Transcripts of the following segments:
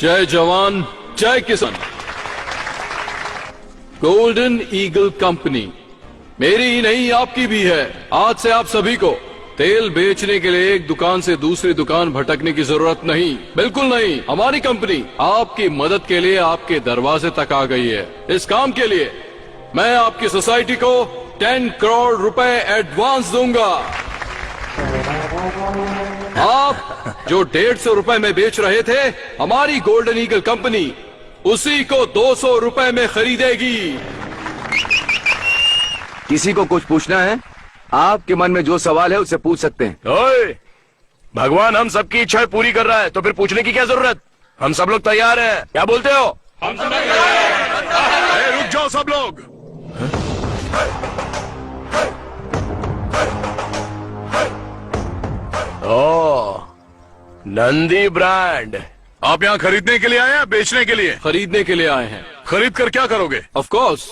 जय जवान जय किसान। गोल्डन ईगल कंपनी मेरी ही नहीं आपकी भी है। आज से आप सभी को तेल बेचने के लिए एक दुकान से दूसरी दुकान भटकने की जरूरत नहीं, बिल्कुल नहीं। हमारी कंपनी आपकी मदद के लिए आपके दरवाजे तक आ गई है। इस काम के लिए मैं आपकी सोसाइटी को 10 करोड़ रुपए एडवांस दूंगा। आप जो 150 रुपए में बेच रहे थे, हमारी गोल्डन ईगल कंपनी उसी को 200 रुपए में खरीदेगी। किसी को कुछ पूछना है? आपके मन में जो सवाल है उससे पूछ सकते हैं। ओए, भगवान हम सबकी इच्छाएं पूरी कर रहा है तो फिर पूछने की क्या जरूरत? हम सब लोग तैयार हैं। क्या बोलते हो? हम सब तैयार हैं। रुक जाओ सब लोग। ओ, नंदी ब्रांड। आप यहाँ खरीदने के लिए आए हैं, बेचने के लिए? खरीदने के लिए आए हैं। खरीद कर क्या करोगे? ऑफ कोर्स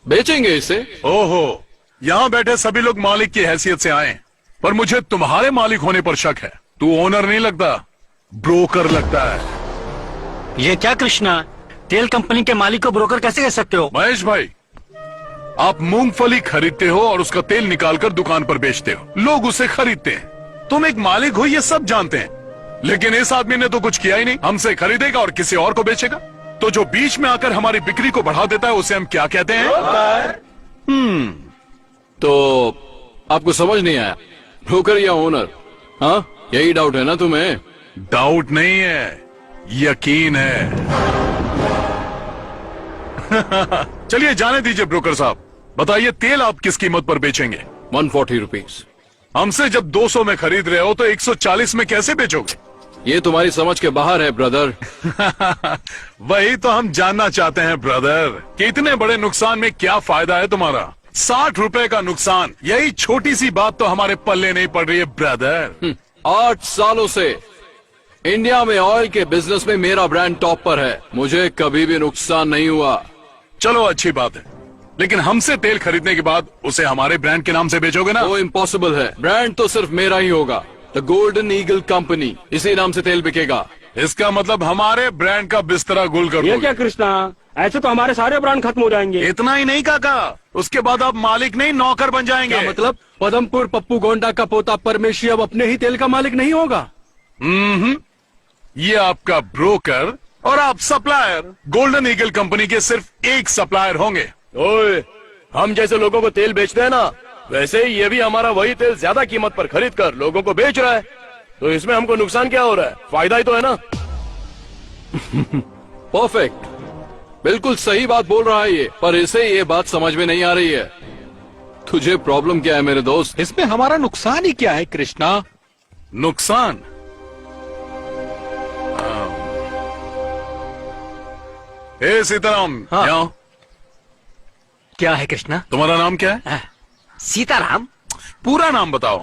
बेचेंगे इसे। ओहो, यहाँ बैठे सभी लोग मालिक की हैसियत से आए, पर मुझे तुम्हारे मालिक होने पर शक है। तू ओनर नहीं लगता, ब्रोकर लगता है। ये क्या कृष्णा, तेल कंपनी के मालिक को ब्रोकर कैसे कह सकते हो? महेश भाई, आप मूंगफली खरीदते हो और उसका तेल निकालकर दुकान पर बेचते हो, लोग उसे खरीदते हैं। तुम एक मालिक हो ये सब जानते हैं, लेकिन इस आदमी ने तो कुछ किया ही नहीं। हमसे खरीदेगा और किसी और को बेचेगा। तो जो बीच में आकर हमारी बिक्री को बढ़ा देता है उसे हम क्या कहते हैं? तो आपको समझ नहीं आया, ब्रोकर या ओनर? हाँ, यही डाउट है ना तुम्हें? डाउट नहीं है, यकीन है। चलिए जाने दीजिए ब्रोकर साहब, बताइए तेल आप किस कीमत पर बेचेंगे? 140 रुपीज। हमसे जब 200 में खरीद रहे हो तो 140 में कैसे बेचोगे? ये तुम्हारी समझ के बाहर है ब्रदर। वही तो हम जानना चाहते हैं ब्रदर, कि इतने बड़े नुकसान में क्या फायदा है तुम्हारा? 60 रुपए का नुकसान, यही छोटी सी बात तो हमारे पल्ले नहीं पड़ रही है ब्रदर। 8 सालों से इंडिया में ऑयल के बिजनेस में मेरा ब्रांड टॉप पर है, मुझे कभी भी नुकसान नहीं हुआ। चलो अच्छी बात है, लेकिन हमसे तेल खरीदने के बाद उसे हमारे ब्रांड के नाम से बेचोगे ना? वो इम्पॉसिबल है। ब्रांड तो सिर्फ मेरा ही होगा, द गोल्डन ईगल कंपनी, इसी नाम से तेल बिकेगा। इसका मतलब हमारे ब्रांड का बिस्तरा गुल कर ये दोगे? क्या कृष्णा, ऐसे तो हमारे सारे ब्रांड खत्म हो जाएंगे। इतना ही नहीं काका, उसके बाद आप मालिक नहीं नौकर बन जाएंगे। क्या मतलब? पदमपुर पप्पू गोंडा का पोता परमेशी अब अपने ही तेल का मालिक नहीं होगा? ये आपका ब्रोकर और आप सप्लायर। गोल्डन ईगल कंपनी के सिर्फ एक सप्लायर होंगे। ओए, हम जैसे लोगों को तेल बेचते हैं ना, वैसे ही ये भी हमारा वही तेल ज्यादा कीमत पर खरीद कर लोगों को बेच रहा है। तो इसमें हमको नुकसान क्या हो रहा है? फायदा ही तो है ना। परफेक्ट, बिल्कुल सही बात बोल रहा है ये, पर इसे ये बात समझ में नहीं आ रही है। तुझे प्रॉब्लम क्या है मेरे दोस्त? इसमें हमारा नुकसान ही क्या है कृष्णा? नुकसान? ए सीताराम, हाँ। यहाँ। क्या है कृष्णा? तुम्हारा नाम क्या है? सीताराम। पूरा नाम बताओ।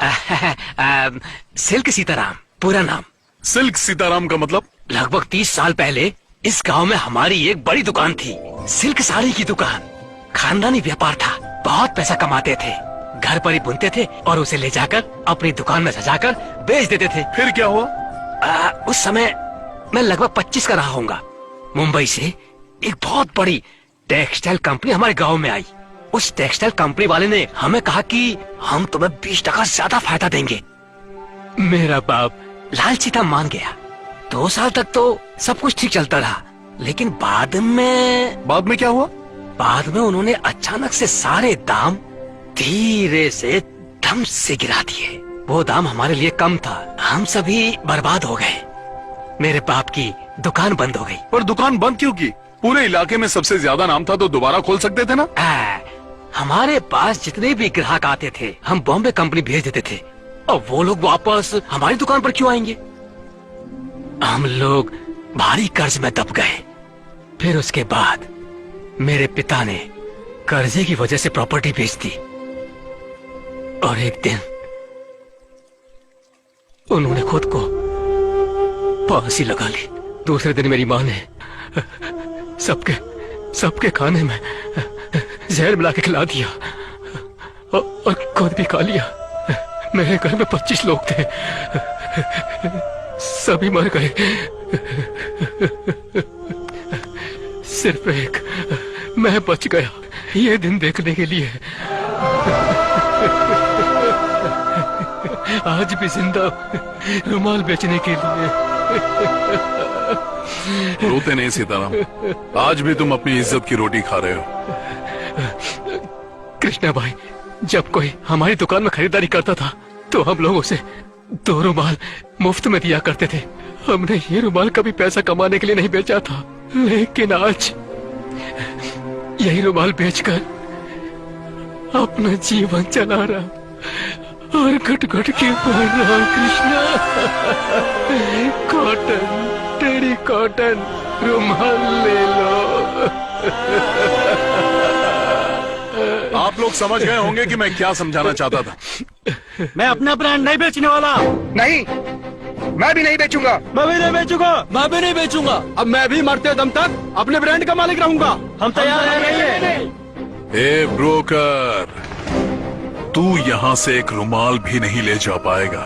सिल्क सीताराम पूरा नाम। सिल्क सीताराम का मतलब? लगभग 30 साल पहले इस गांव में हमारी एक बड़ी दुकान थी, सिल्क साड़ी की दुकान। खानदानी व्यापार था, बहुत पैसा कमाते थे, घर पर ही बुनते थे और उसे ले जाकर अपनी दुकान में सजाकर बेच देते थे। फिर क्या हुआ? उस समय मैं लगभग 25 का रहा होऊंगा। मुंबई से एक बहुत बड़ी टेक्सटाइल कंपनी हमारे गांव में आई। उस टेक्सटाइल कंपनी वाले ने हमें कहा कि हम तुम्हें 20% ज्यादा फायदा देंगे। मेरा बाप लालची था, मान गया। 2 साल तक तो सब कुछ ठीक चलता रहा, लेकिन बाद में क्या हुआ? बाद में उन्होंने अचानक से सारे दाम धीरे से धम से गिरा दिए। वो दाम हमारे लिए कम था, हम सभी बर्बाद हो गए। मेरे बाप की दुकान बंद हो गई। पर दुकान बंद क्यों की? पूरे इलाके में सबसे ज्यादा नाम था तो दोबारा खोल सकते थे ना? हमारे पास जितने भी ग्राहक आते थे हम बॉम्बे कंपनी भेज देते थे, और वो लोग वापस हमारी दुकान पर क्यों आएंगे? हम लोग भारी कर्ज में दब गए। फिर उसके बाद मेरे पिता ने कर्जे की वजह से प्रॉपर्टी बेच दी, और एक दिन उन्होंने खुद को फांसी लगा ली। दूसरे दिन मेरी माँ ने सबके खाने में जहर मिला के खिला दिया और खुद भी खा लिया। मेरे घर में 25 लोग थे, सभी मर गए। सिर्फ एक मैं बच गया ये दिन देखने के लिए। आज भी जिंदा रुमाल बेचने के लिए। रोते नहीं सीताराम, आज भी तुम अपनी इज्जत की रोटी खा रहे हो। कृष्णा भाई, जब कोई हमारी दुकान में खरीदारी करता था तो हम लोग उसे 2 रुमाल मुफ्त में दिया करते थे। हमने ये रुमाल कभी पैसा कमाने के लिए नहीं बेचा था, लेकिन आज यही रुमाल बेचकर अपना जीवन चला रहा और घट घट के मर रहा हूं। कृष्णा, कॉटन, टेरी कॉटन रुमाल ले लो। आप लोग समझ गए होंगे कि मैं क्या समझाना चाहता था। मैं अपना ब्रांड नहीं बेचने वाला। नहीं, मैं भी नहीं बेचूंगा। मैं भी नहीं बेचूंगा। मैं भी नहीं बेचूंगा। अब मैं भी मरते दम तक अपने ब्रांड का मालिक रहूंगा। हम तैयार हैं। ए ब्रोकर, तू यहाँ से एक रुमाल भी नहीं ले जा पाएगा।